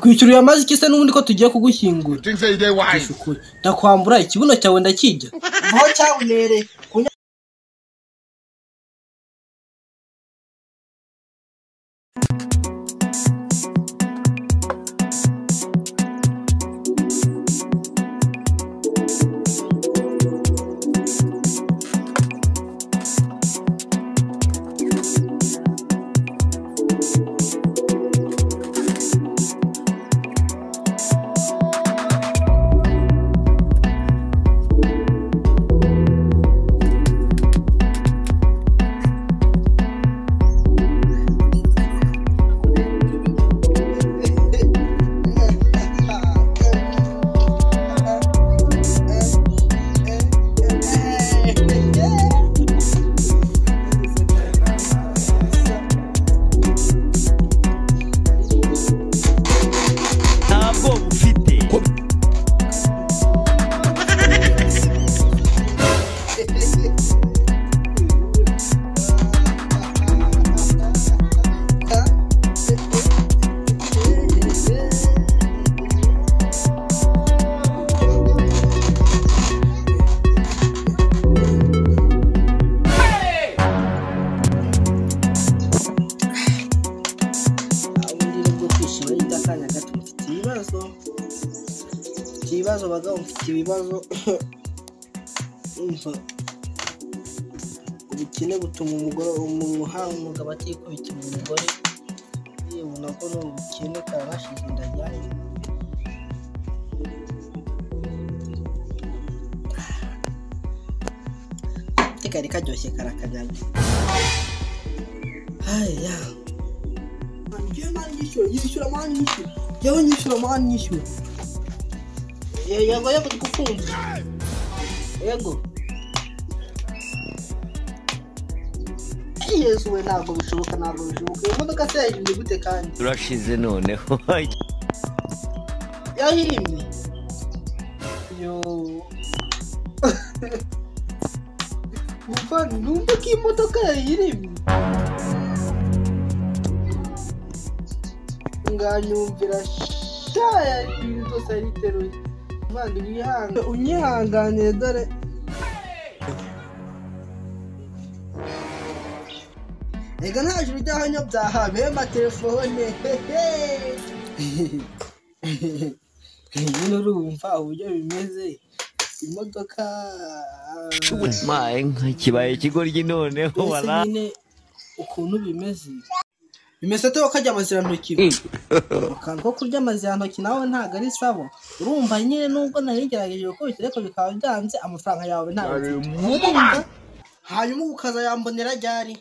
Ndakwishyuriye amazi iki se n'ubundi ko tugiye kugushyingura. Ndakwambura ikibuno cyawe ndakijya. Aho cyabunere. Ibibazo bagabo mfite ibibazo ubukene butuma umugabo atikubita umugore yebona ko no ubukene karashize ndajyanye tekari karyoshye karakanyanya haya yishyura mani yishyura yego kufunga yego Yesu we ntabwo bishoboka imodoka se yahirimye gute kandi turashize noneho yahirimye yo Mufani numva ko imodoka yahirimye nganyumvira shaya ibintu byose ariteruye Mandi unyihanganiye dore ega nta juru ry'ahanyo byahabe amatelefone nyine urumva uburyo bimeze imodoka nka kibaye ikigoryi noneho wala nyine ukuntu bimeze to kajya amazirantoki kandi ko kurya amazirantoki nawe ntago ari sabo urumva nyine nubwo narigerageje ko bitareko bikaba byanze amafaranga yawe ntago hanyuma ukaza yambonera ryari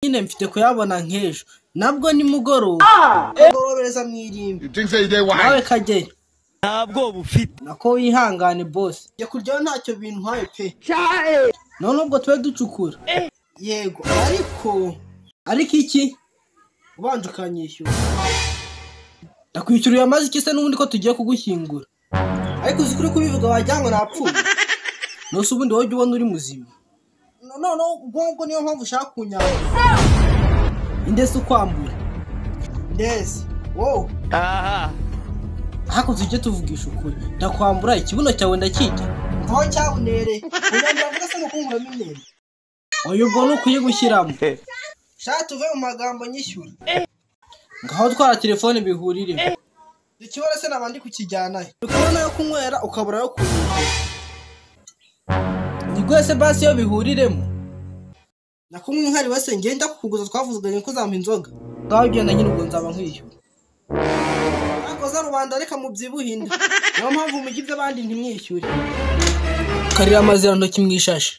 nyine mfite kuyabona nk'ejo nabwo ni mugoroba ngorobereza mwirimbi nawe kageye ntabwo bufite nako wihangane boss je kurya ntacyo bintu haye pe none ubwo twe ducukura yego ariko iki ubanje ukanyishyura ndakwishyuriye amazi iki se n'ubundi ko tugiye kugushyingura ariko uzikuri kubivuga wajyango napfuye nose ubundi wowe ubona uri muzima no ubwo niyo mpamvu ushaka kunyanga indese ukwambura ndese wow hakuze icyo tuvugisha ukuri ndakwambura ikibuno cyawe ndakijya aho cyabunere unyambura vuga se ngukungura minene oyo ubwo nukuye gushyiramo sha tuve mu magambo nyishyura ngaho twara telefone bihurire ikibara se nabandi kukijyana ukubona yo kunywera ukabura yo kunyishyura ni gwese basi yo bihuriremo nakumwe inkari wese ngenda kukuguza twavuzuganye ko zampa inzoga ngaho ugenda nyine ubwo nzaba nkwishyura akoza rubanda reka mubyibuhinda niyo mpamvu mugibye abandi ntimwishyure karira amazirantoki mwishashe